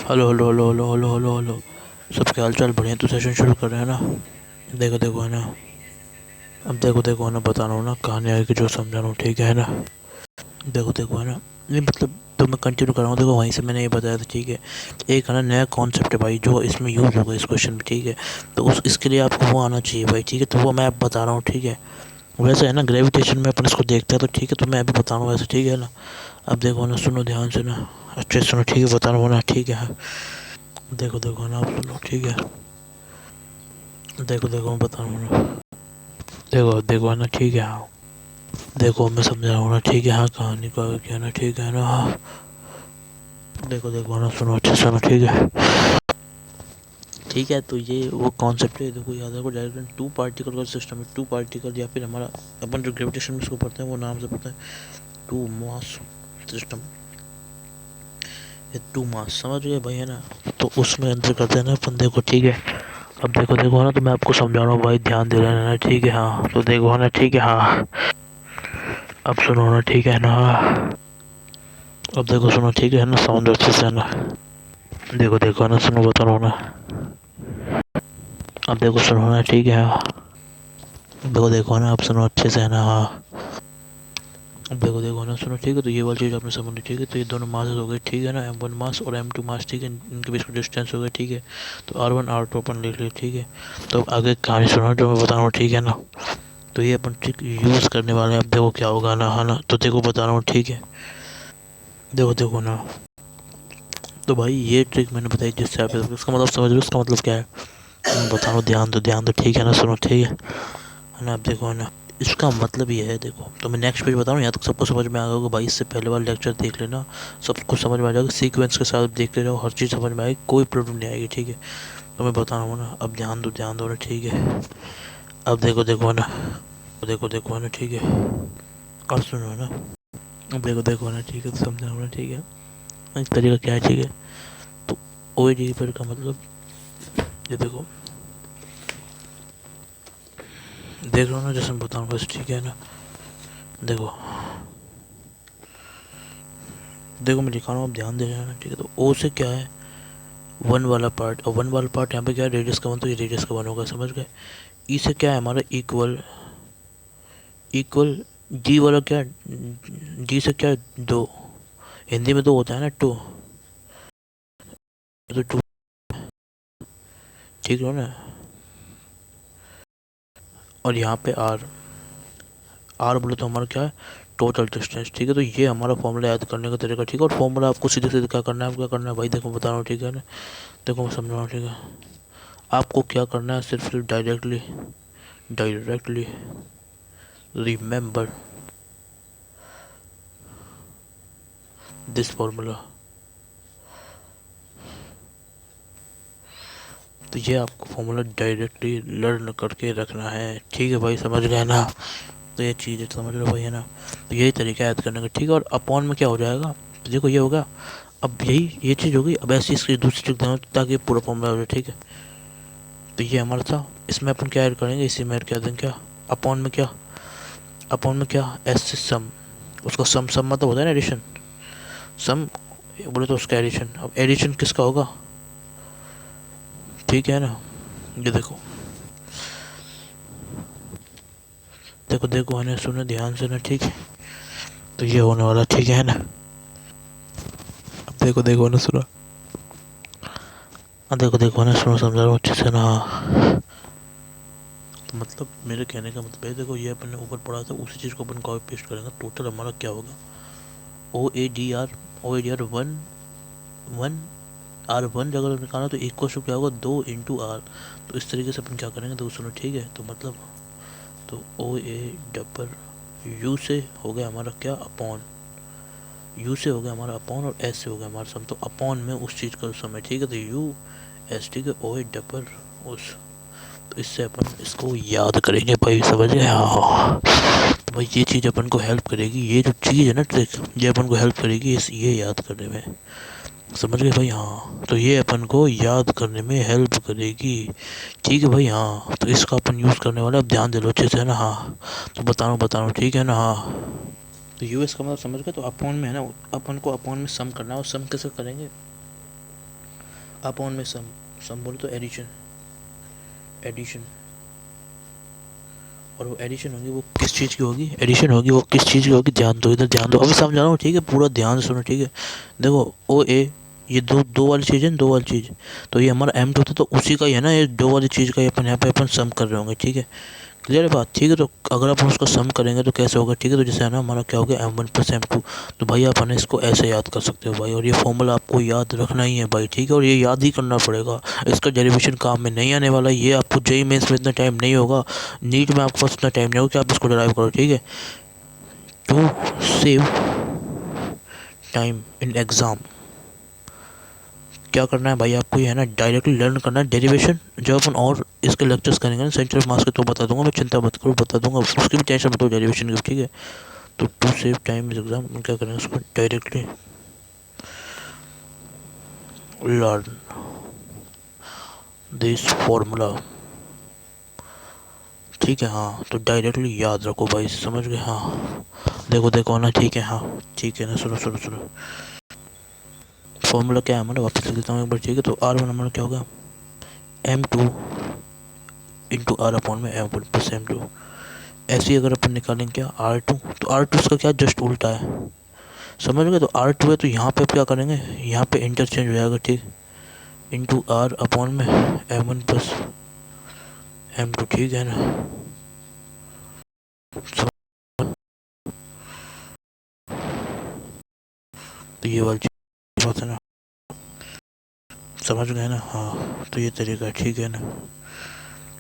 Hello hello hello hello hello hello hello. सबके हाल चाल बढ़िया? तो सेशन शुरू कर रहे हैं ना। देखो देखो है ना। अब देखो देखो है ना, बता रहा हूँ ना कहानी आगे जो समझा रहा हूँ, ठीक है ना। देखो देखो है ना, नहीं मतलब तो मैं कंटिन्यू कर रहा हूँ। देखो वहीं से मैंने ये बताया था, ठीक है। एक है ना नया कॉन्सेप्ट है भाई जो इसमें यूज़ होगा इस क्वेश्चन में, ठीक है। तो उस इसके लिए आपको वो आना चाहिए भाई, ठीक है। तो वो मैं अब बता रहा हूँ, ठीक है। वैसे है ना ग्रेविटेशन में अपन इसको देखते हैं, तो ठीक है। तो मैं अभी बता रहा हूँ वैसे, ठीक है ना। अब देखो ना, सुनो ध्यान से ना, अच्छे से सुनो, ठीक है। बता रहा हूँ ना, ठीक है। देखो देखो ना, आप सुनो, ठीक है। देखो देखो मैं बता रहा हूँ ना। देखो देखो है ना, ठीक है। हाँ देखो मैं समझा रहा हूँ ना, ठीक है। हाँ कहानी को आगे क्या है ना, ठीक है ना। हाँ देखो देखो ना, सुनो अच्छे से सुनो, ठीक है। ठीक है, तो ये वो कॉन्सेप्ट है। देखो याद रखो, डायरेक्ट टू पार्टिकल का सिस्टम है। टू पार्टिकल या फिर हमारा अपन जो ग्रेविटेशन में इसको पढ़ते हैं वो नाम से पढ़ते हैं टू मास सिस्टम। ये टू मास समझ गए भाई, है ना। तो उसमें अंदर करते हैं ना अपन, देखो ठीक है। अब देखो देखो है ना, तो मैं आपको समझा रहा हूँ भाई, ध्यान दे रहे हैं ना, ठीक है। हाँ तो देखो है ना, ठीक है। हाँ अब सुनो ना, ठीक है ना। अब देखो सुनो, ठीक है ना, साउंड अच्छे से है ना। देखो देखो ना, सुनो बता रहा हूँ ना। अब देखो सुनो ना, ठीक है। देखो देखो ना, आप सुनो अच्छे से है ना। हाँ अब देखो देखो ना, सुनो ठीक है। तो ये वाली चीज़ आपने समझ ली, ठीक है। तो ये दोनों मास हो गए, ठीक है ना। M1 मास और M2 मास, ठीक है। इनके बीच में डिस्टेंस हो गया, ठीक है। तो R1 R2 अपन लिख लिए, ठीक है। तो अब आगे कहानी सुनो जो मैं बता रहा हूँ, ठीक है ना। तो ये अपन ट्रिक यूज़ करने वाले हैं। अब देखो क्या होगा ना, है ना। तो देखो बता रहा हूँ, ठीक है। देखो देखो ना, तो भाई ये ट्रिक मैंने बताई जिससे आप इसका मतलब समझ लो, इसका मतलब क्या है मैं बता रहा हूँ। ध्यान दो, ठीक है ना, सुनो ठीक है ना। अब देखो है ना, इसका मतलब ये है, देखो तो मैं नेक्स्ट पेज बता रहा हूँ, यहाँ तक सबको समझ में आ गया होगा भाई। इससे पहले वाला लेक्चर देख लेना, सब कुछ समझ में आ जाएगा। सीक्वेंस के साथ देखते जाओ, हर चीज़ समझ में आएगी, कोई प्रॉब्लम नहीं आएगी, ठीक है। तो मैं बता रहा हूँ ना, अब ध्यान दो ना, ठीक है। अब देखो देखो है ना, देखो देखो है ना, ठीक है। और सुनो है ना, अब देखो देखो है ना, ठीक है। तो समझा रहा हूँ ना, ठीक है। इस तरीका क्या है, ठीक है। तो ओ डी पर का मतलब, ये देखो देख रहा हूँ ना, जैसे मैं बताऊँ बस, ठीक है ना। देखो देखो मैं लिखा रहा हूँ, आप ध्यान दे रहे हैं ना, ठीक है। तो ओ से क्या है, वन वाला पार्ट, और वन वाला पार्ट यहाँ पे क्या है, रेडियस का वन, तो ये रेडियस का वन होगा, समझ गए। ई से क्या है हमारा, इक्वल, इक्वल। जी वाला क्या है, जी से क्या है, दो। हिंदी में दो होता है ना, टू। तो टू, ठीक है ना। और यहाँ पे आर, आर बोले तो हमारा क्या है, टोटल डिस्टेंस, ठीक है। तो ये हमारा फॉर्मूला याद करने का तरीका, ठीक है। और फॉर्मूला आपको सीधे सीधे क्या करना है, क्या करना है भाई, देखो बता रहा हूँ, ठीक है ना। देखो मैं समझ रहा हूँ, ठीक है। आपको क्या करना है, सिर्फ directly, directly remember this formula. तो ये आपको फॉर्मूला डायरेक्टली लर्न करके रखना है, ठीक है भाई, समझ गए ना। तो ये चीज़ समझ लो भाई, है ना। तो यही तरीका याद करने का, ठीक है। और अपॉन में क्या हो जाएगा, तो देखो ये होगा। अब यही ये चीज़ होगी। अब ऐसी इसकी दूसरी ट्रिक देना ताकि पूरा फॉर्मूला हो जाए, ठीक है। तो ये हमारा था, इसमें अपन क्या ऐड करेंगे, इसी में ऐड कर देंगे क्या, अपॉन में क्या, अपॉन में क्या, एस से सम। उसका सम, सम मतलब होता है ना एडिशन, सम बोले तो उसका एडिशन। अब एडिशन किसका होगा, ठीक है ना। ये देखो देखो देखो है ना, सुनो ध्यान से ना, ठीक है। तो ये होने वाला, ठीक है ना। अब देखो देखो ना, सुनो। अब देखो देखो ना, सुनो, समझा रहा हूँ अच्छे से ना। तो मतलब मेरे कहने का मतलब है, देखो ये अपन ने ऊपर पढ़ा था, उसी चीज़ को अपन कॉपी पेस्ट करेंगे। टोटल हमारा क्या होगा, O A D R one, one R one जगह निकालना, तो इक्वल टू क्या होगा, दो इंटू आर। तो इस तरीके से अपन क्या करेंगे, तो सुनो ठीक है। तो मतलब, तो ओ ए डबल यू से हो गया हमारा क्या, अपॉन, यू से हो गया हमारा अपॉन, और एस से हो गया हमारा सम। तो अपॉन में उस चीज़ का सम है, ठीक है। तो यू एस, ठीक है, ओ ए डबल उस। तो इससे अपन इसको याद करेंगे भाई, समझ गए। हाँ तो भाई ये चीज़ अपन को हेल्प करेगी, ये जो चीज़ है ना ट्रिक, ये अपन को हेल्प करेगी इस ये याद करने में, समझ गए भाई। हाँ तो ये अपन को याद करने में हेल्प करेगी, ठीक है भाई। हाँ तो इसका अपन यूज़ करने वाले, अब ध्यान दे लो अच्छे से, है ना। हाँ तो बता रहा हूँ, ठीक है ना। हाँ तो यूएस का मतलब समझ गए। तो अपॉन में है ना, अपन को अपॉन में सम करना है, और सम कैसे करेंगे, अपॉन में सम, सम बोले तो एडिशन, एडिशन, और वो एडिशन होगी वो किस चीज़ की होगी, एडिशन होगी वो किस चीज़ की होगी, ध्यान दो इधर, ध्यान दो, अभी समझा रहा हूँ ठीक है, पूरा ध्यान से सुनो ठीक है। देखो ओ ए, ये दो दो वाली चीज़ है ना, दो वाली चीज़, तो ये हमारा एम टू था तो उसी का ही है ना, ये दो वाली चीज़ का ही अपन यहाँ पे अपन सम कर रहे होंगे ठीक है। क्लियर है बात, ठीक है। तो अगर अपन उसका सम करेंगे तो कैसे होगा, ठीक है। तो जैसे है ना हमारा क्या हो गया m1 + m2, तो भाई आप है ना इसको ऐसे याद कर सकते हो भाई, और ये फॉर्मूला आपको याद रखना ही है भाई, ठीक है, और ये याद ही करना पड़ेगा। इसका डेरिवेशन काम में नहीं आने वाला, ये आपको जेई मेंस में इतना टाइम नहीं होगा, नीट में आपके पास इतना टाइम नहीं होगा कि आप इसको डराइव करो, ठीक है। To save time in exam क्या करना है भाई आपको, ये है ना डायरेक्टली लर्न करना है डेरिवेशन। जब अपन और इसके लेक्चर्स करेंगे ना सेंटर ऑफ मास के, तो बता दूंगा मैं, चिंता मत करो, बता दूंगा, उसकी भी टेंशन मत लो डेरिवेशन की, ठीक है। तो to save time is exam क्या करेंगे, उसको डायरेक्टली लर्न दिस फॉर्मूला, ठीक है। हाँ तो डायरेक्टली याद रखो भाई, समझ गए, हाँ देखो देखो ना, ठीक है, हाँ ठीक है ना, सुनो सुनो सुनो, फॉर्मूला क्या है हमारा, वापस लिख देता हूँ एक बार, ठीक है। तो R1 हमारा क्या होगा, m2 इंटू आर अपॉन में m1 + m2। ऐसे ही अगर अपन निकालेंगे क्या R2, तो R2 इसका क्या जस्ट उल्टा है, समझ गए। तो R2 है तो यहाँ पे क्या करेंगे, यहाँ पे इंटरचेंज हो जाएगा, ठीक, इंटू आर अपॉन में m1 + m2, ठीक है ना। तो ये वाली चीज़ बात है ना, समझ गए ना, हाँ तो ये तरीका है, ठीक है ना।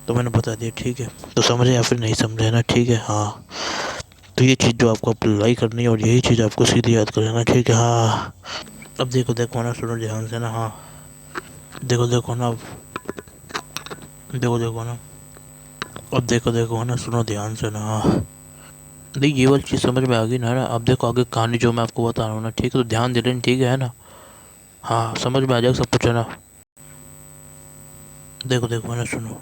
तो मैंने बता दिया, ठीक है। तो समझे या फिर नहीं समझे ना, ठीक है, हाँ। तो ये चीज़ जो आपको अप्लाई करनी है और यही चीज़ आपको सीधी याद कर लेना, ठीक है, हाँ। अब देखो देखो ना, सुनो ध्यान से ना, हाँ देखो देखो ना, देखो देखो ना, अब देखो देखो ना, सुनो ध्यान से ना, हाँ देखिए ये वाली चीज़ समझ में आ गई ना। अब देखो आगे कहानी जो मैं आपको बता रहा हूँ ना, ठीक है, तो ध्यान दे लेना, ठीक है ना, हाँ समझ में आ जाएगा सब कुछ है ना। देखो देखो ना, सुनो,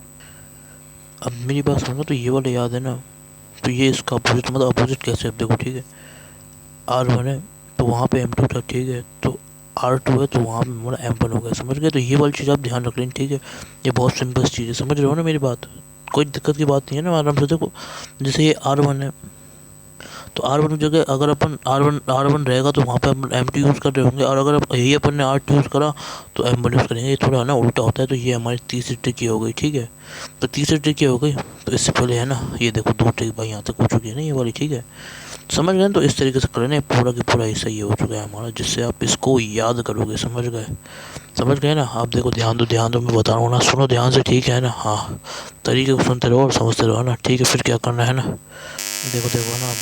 अब मेरी बात सुनो, तो ये वाला याद है ना, तो ये इसका अपोजिट, मतलब अपोजिट कैसे, अब देखो ठीक है, R1 है तो वहाँ पे M2 था, ठीक है। तो R2 है तो वहाँ पे हमारा M1 हो गया, समझ गए। तो ये वाली चीज़ आप ध्यान रख लें, ठीक है। ये बहुत सिंपल चीज़ है, समझ रहे हो ना मेरी बात, कोई दिक्कत की बात नहीं है ना, आराम से देखो। जैसे ये R1 है, तो R1 की जगह अगर अपन R1 रहेगा तो वहाँ पे अपन M2 यूज़ कर रहे होंगे, और अगर यही अपन ने R2 यूज़ करा तो M1 यूज़ करेंगे, ये थोड़ा ना उल्टा होता है। तो ये हमारी तीसरी ट्रिक हो गई, ठीक है। तो तीसरी ट्रिक हो गई, तो इससे पहले है ना ये देखो दो ट्रिक भाई यहाँ तक हो चुकी है ना ये वाली, ठीक है, समझ गए। तो इस तरीके से करना, पूरा की पूरा हिस्सा ये हो चुका है हमारा, जिससे आप इसको याद करोगे, समझ गए, समझ गए ना। आप देखो ध्यान दो मैं बता रहा हूँ ना, सुनो ध्यान से, ठीक है ना, हाँ तरीके को सुनते रहो और समझते रहो ना, ठीक है। फिर क्या करना है ना, देखो देखो ना,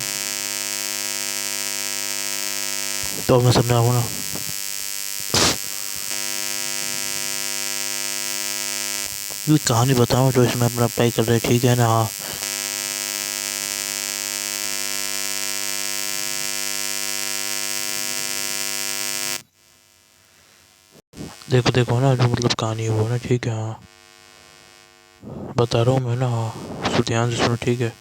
तो मैं समझाऊँ ना, ये कहानी बताऊँ जो इसमें अपना अप्लाई कर रहे हैं, ठीक है ना, हाँ देखो देखो ना, जो मतलब कहानी है वो ना, ठीक है, हाँ बता रहा हूँ मैं ना, हाँ तो ध्यान से सुनो, ठीक है।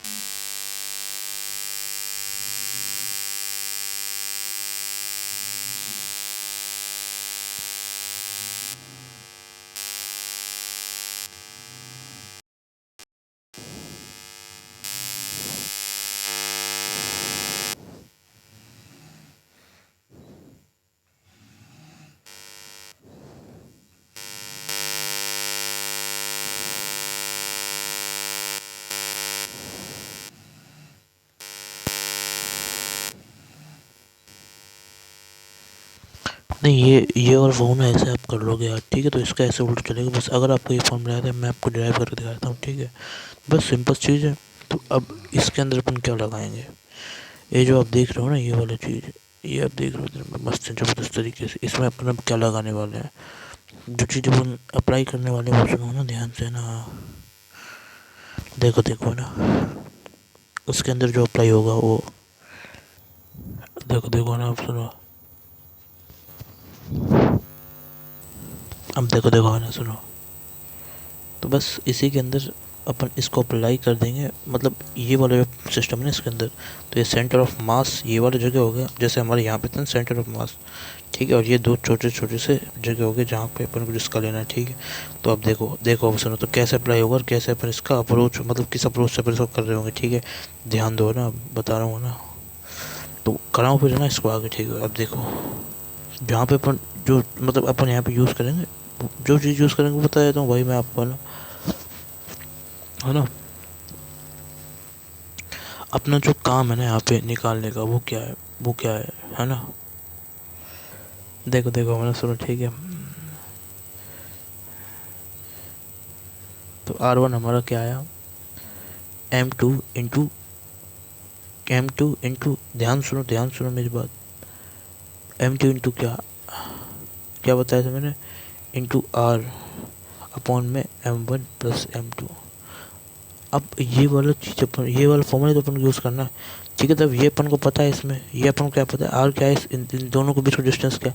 नहीं ये और वो ना ऐसे आप कर लोगे यार, ठीक है। तो इसका ऐसे उल्टा चलेगा, बस अगर आपको ये फॉर्मूला याद है मैं आपको ड्राइव करके दिखाता हूँ, ठीक है, बस सिंपल चीज़ है। तो अब इसके अंदर अपन क्या लगाएंगे, ये जो आप देख रहे हो ना ये वाली चीज़, ये आप देख रहे हो मस्त ज़बरदस्त तरीके से, इसमें अपन अब क्या लगाने वाले हैं, जो चीज़ अपन अप्लाई करने वाले हैं वो सुनो ना ध्यान से ना, देखो देखो ना, उसके अंदर जो अप्लाई होगा वो, देखो देखो ना, आप सुनो, अब देखो देखो है ना, सुनो, तो बस इसी के अंदर अपन इसको अप्लाई कर देंगे, मतलब ये वाला सिस्टम है ना इसके अंदर, तो ये सेंटर ऑफ मास ये वाला जगह हो गया, जैसे हमारे यहाँ पे था सेंटर ऑफ मास, ठीक है। और ये दो छोटे छोटे से जगह हो गए जहाँ पे अपन को जिसका लेना है, ठीक है। तो अब देखो अब सुनो, तो कैसे अप्लाई होगा और कैसे अपन इसका अप्रोच, मतलब किस अप्रोच से अपन इसको कर रहे होंगे, ठीक है। ध्यान दो ना, बता रहा हूँ ना, तो कराऊँ फिर ना इसको आगे, ठीक है। अब देखो जहाँ पे अपन जो मतलब अपन यहाँ पे यूज़ करेंगे, जो चीज़ यूज़ करेंगे बता देता हूँ भाई मैं आपको, है ना। अपना जो काम है ना यहाँ पे निकालने का, वो क्या है, है ना। देखो मैंने सुनो, ठीक है। तो R1 हमारा क्या आया, M2 इंटू ध्यान सुनो मेरी बात, M2 इंटू क्या बताया था मैंने, इंटू R अपॉन में M1 प्लस M2। अब ये वाला चीज़ अपन, ये वाला फॉर्मूला तो अपन को यूज़ करना है, ठीक है। तब ये अपन को पता है, इसमें ये अपन को क्या पता है, R क्या है, इन दोनों के बीच का डिस्टेंस क्या,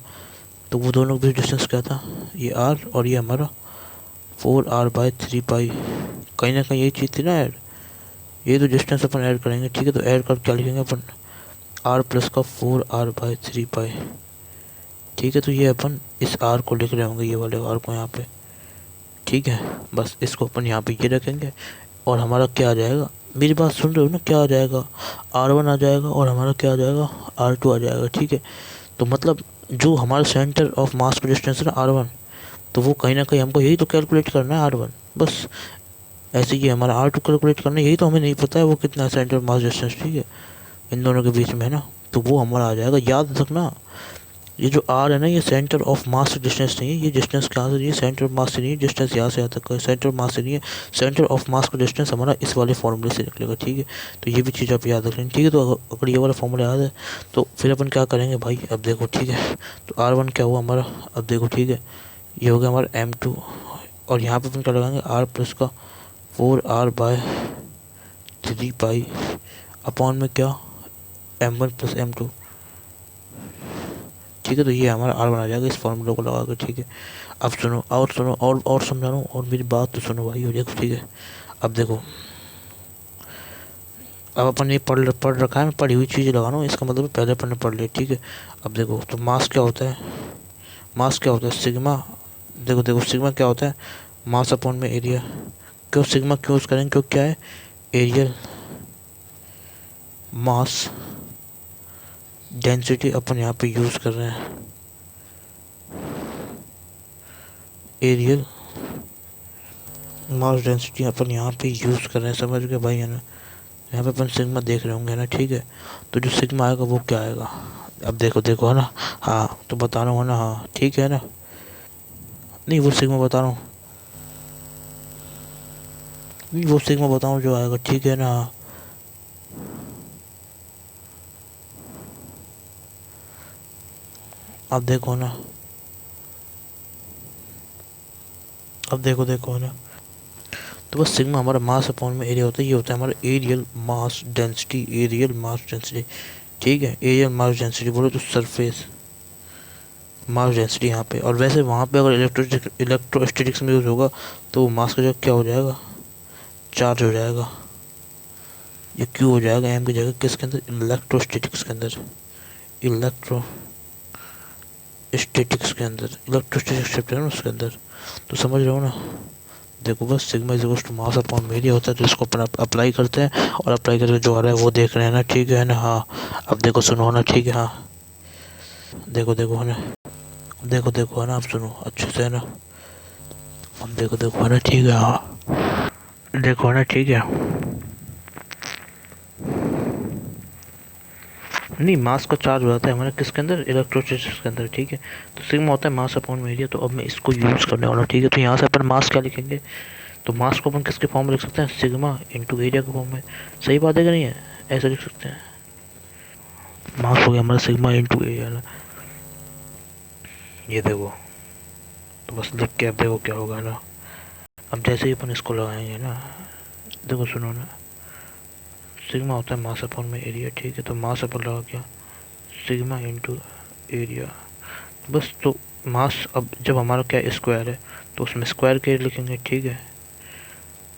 तो वो दोनों के बीच डिस्टेंस क्या था, ये R, और ये हमारा 4R/3 कहीं ना कहीं यही चीज़ थी ना ऐड, ये तो डिस्टेंस अपन ऐड करेंगे, ठीक है। तो ऐड कर क्या लिखेंगे अपन, R प्लस का 4R/3, ठीक है। तो ये अपन इस R को लिख रहे होंगे, ये वाले R को यहाँ पे, ठीक है। बस इसको अपन यहाँ पे ये रखेंगे, और हमारा क्या आ जाएगा, मेरी बात सुन रहे हो ना, क्या आ जाएगा, R1 आ जाएगा, और हमारा क्या आ जाएगा, R2 आ जाएगा, ठीक है। तो मतलब जो हमारा सेंटर ऑफ मास का डिस्टेंस है ना R1, तो वो कहीं ना कहीं हमको यही तो कैलकुलेट करना है R1, बस। ऐसे ही हमारा R2 कैलकुलेट करना है, यही तो हमें नहीं पता है वो कितना है सेंटर ऑफ मास डिस्टेंस, ठीक है, इन दोनों के बीच में, है ना। तो वो हमारा आ जाएगा, याद रखना। ये जो R है ना, ये सेंटर ऑफ मास डिस्टेंस नहीं है, ये डिस्टेंस कहाँ से नहीं है, सेंटर ऑफ मास से नहीं है, डिस्टेंस यहाँ से यहाँ तक का सेंटर ऑफ मास से नहीं है, सेंटर ऑफ मास का डिस्टेंस हमारा इस वाले फॉर्मूले से निकलेगा, ठीक है। तो ये भी चीज़ आप याद रख लें, ठीक है। तो अगर ये वाला फॉर्मूला याद है, तो फिर अपन क्या करेंगे भाई, अब देखो, ठीक है। तो R1 क्या हुआ हमारा, अब देखो, ठीक है, ये हो गया हमारा M2, और यहाँ पर अपन क्या लगाएंगे, R प्लस का 4R/3 अपॉन में क्या, M1 प्लस M2, ठीक है। तो ये हमारा R1 आ जाएगा इस फॉर्मूले को लगा कर, ठीक है। अब सुनो और समझा रहा हूँ, और मेरी बात तो सुनो भाई, हो जाएगा, ठीक है। अब देखो, अब अपन ये पढ़ रखा है, मैं पढ़ी हुई चीज़ लगा रहा हूँ, इसका मतलब पहले अपन ने पढ़ ली, ठीक है। अब देखो, तो मास क्या होता है, सिग्मा, देखो सिग्मा क्या होता है, मास अपॉन में एरिया। क्यों सिग्मा क्यों यूज़ करेंगे, क्योंकि क्या है, एरियल मास डेंसिटी अपन यहाँ पे यूज़ कर रहे हैं, एरियल मास डेंसिटी अपन यहाँ पे यूज़ कर रहे हैं, समझ गए भाई, है ना। यहाँ पे अपन सिग्मा देख रहे होंगे ना, ठीक है। तो जो सिग्मा आएगा वो क्या आएगा, अब देखो है ना, हाँ तो बता रहा हूँ, है ना, हाँ ठीक है ना, नहीं वो सिग्मा बता रहा हूँ, नहीं वो सिग्मा बताऊँ जो आएगा, ठीक है ना। अब देखो ना, अब देखो है ना। तो बस सिग्मा हमारा मास अपॉन में एरिया होता है, ये होता है हमारा एरियल मास डेंसिटी, ठीक है। एरियल मास डेंसिटी बोलो तो सरफेस मास डेंसिटी यहाँ पे, और वैसे वहाँ पे अगर इलेक्ट्रोस्टैटिक्स में यूज़ होगा तो मास का जो क्या हो जाएगा, चार्ज हो जाएगा, ये क्यू हो जाएगा एम की जगह, किसके अंदर, इलेक्ट्रोस्टैटिक्स के अंदर, इलेक्ट्रोस्टैटिक्स चैप्टर है ना उसके अंदर, तो समझ रहे हो ना। देखो बस sigma is to mass upon area होता है, तो इसको अपन अप्लाई करते हैं, और अप्लाई करके जो आ रहा है वो देख रहे हैं ना, ठीक है ना, हाँ। अब देखो सुनो ना, ठीक है, हाँ देखो है ना, देखो है ना, आप सुनो अच्छे से, है ना। अब देखो है ना, ठीक है, हाँ देखो है ना, ठीक है। नहीं, मास का चार्ज हो जाता है हमारे किसके अंदर, इलेक्ट्रोस्टैटिक्स के अंदर, ठीक है। तो सिग्मा होता है मास अपॉन एरिया, तो अब मैं इसको यूज़ करने वाला हूँ, ठीक है। तो यहाँ से अपन मास क्या लिखेंगे, तो मास को अपन किसके फॉर्म में लिख सकते हैं, सिग्मा इंटू एरिया के फॉर्म में, सही बात है कि नहीं है, ऐसा लिख सकते हैं। मास हो गया हमारा सिग्मा इंटू एरिया ना, ये देखो, तो बस लिख के अब देखो क्या होगा ना। अब जैसे ही अपन इसको लगाएंगे ना, देखो सुनो ना, सिग्मा होता है मास अपॉन में एरिया, ठीक है। तो मास अपन लगा क्या, सिग्मा इंटू एरिया, बस। तो मास अब जब हमारा क्या स्क्वायर है, तो उसमें स्क्वायर के लिखेंगे, ठीक है,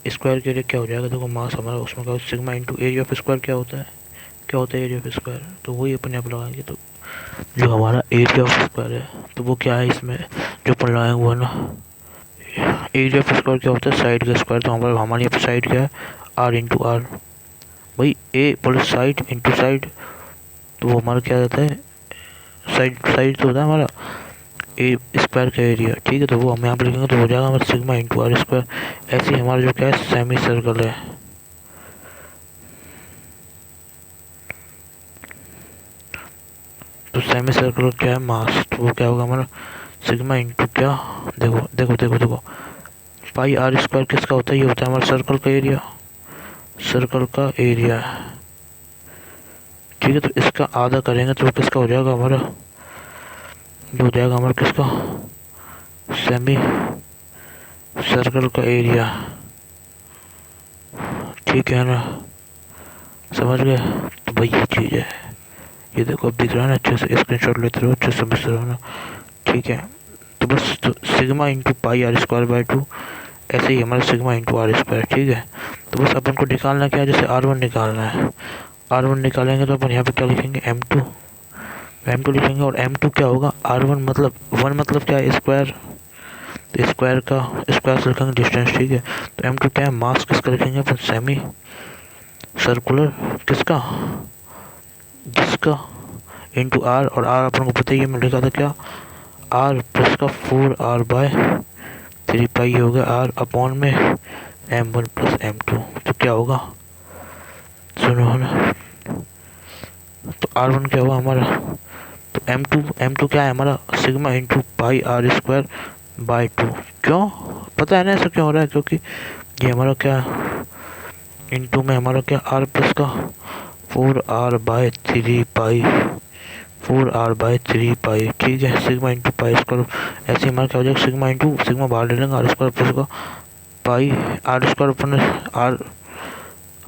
स्क्वायर के एरिया क्या हो जाएगा, देखो मास हमारा उसमें क्या sigma into area of square क्या होता है, क्या होता है एरिया ऑफ स्क्वायर, तो वही अपन यहाँ पर लगाएंगे। तो जो हमारा एरिया ऑफ स्क्वायर है तो वो क्या है इसमें जो अपन लगाएंगे वो है ना, एरिया ऑफ स्क्वायर क्या होता है साइड का स्क्वायर। तो हमारे यहाँ पर साइड क्या है आर इंटू आर, भाई ए प्लस साइड इंटू साइड, तो वो हमारा क्या रहता है साइड साइड तो होता है हमारा ए स्क्वायर का एरिया, ठीक है। तो वो हम यहाँ पर लिखेंगे तो हो जाएगा हमारा सिग्मा इंटू आर स्क्वायर। ऐसे ही हमारा जो क्या है सेमी सर्कल है, तो सेमी सर्कल क्या है मास, तो वो क्या होगा हमारा सिग्मा इंटू क्या, देखो देखो देखो देखो पाई आर स्क्वायर किसका होता है, ये होता है हमारा सर्कल का एरिया, सर्कल का एरिया, ठीक है। तो इसका आधा करेंगे तो किसका हो जाएगा हमारा, जो हो जाएगा हमारा किसका सेमी सर्कल का एरिया, ठीक है ना, समझ गए। तो भाई ये चीज़ है, ये देखो अब दिख रहा है ना, अच्छे से स्क्रीनशॉट लेते रहो, अच्छे से समझते रहो ना, ठीक है। तो बस तो sigma into pi are square by 2, ऐसे ही हमारा सिग्मा इंटू आर स्क्वायर, ठीक है। तो बस अपन को निकालना क्या है, जैसे R1 निकालना है, R1 निकालेंगे तो अपन यहाँ पे क्या लिखेंगे M2 लिखेंगे, और M2 क्या होगा R1 मतलब 1 मतलब क्या है स्क्वायर, तो स्क्वायर का स्क्वायर से लिखेंगे डिस्टेंस, ठीक है। तो M2 क्या है मास किसका लिखेंगे अपन सेमी सर्कुलर किसका जिसका इंटू आर, और आर अपन को पता ही है मैं लिखा था क्या आर प्लस का 4r बाय 3 पाई हो गया आर अपॉन में M1 प्लस M2, तो क्या होगा सुनो ना, तो R1 क्या हुआ हमारा, तो M2 क्या है हमारा sigma into pi are square by 2, क्यों पता है ना ऐसा क्यों हो रहा है, क्योंकि ये हमारा क्या इंटू में हमारा क्या आर प्लस का 4r bye 3 pi 4r by 3 पाई, ठीक है। सिग्मा इंटू पाई स्क्वायर, ऐसे हमारा क्या हो जाएगा सिग्मा इंटू सिग्मा बाहर ले लेंगे आर स्क्वायर प्लस का पाई आर स्क्वायर अपन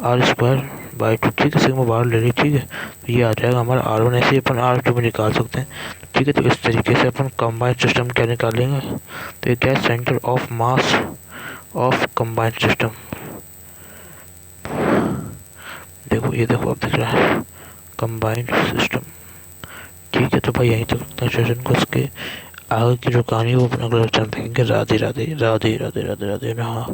आर स्क्वायर बाई 2, ठीक है, सिग्मा बाहर ले ली, ठीक है। तो ये आ जाएगा हमारा R1, ऐसे ही अपन R2 में निकाल सकते हैं, ठीक है। तो इस तरीके से अपन कंबाइंड सिस्टम क्या निकालेंगे, तो ये क्या है centre of mass of combined system, देखो ये देखो अब दिख रहा है कंबाइंड सिस्टम, ठीक है। तो भाई यहीं तक रखते हैं सेशन को, उसके आगे की जो कहानी है वो अपना अगले चैनल देखेंगे। राधे राधे राधे राधे राधे राधे ना।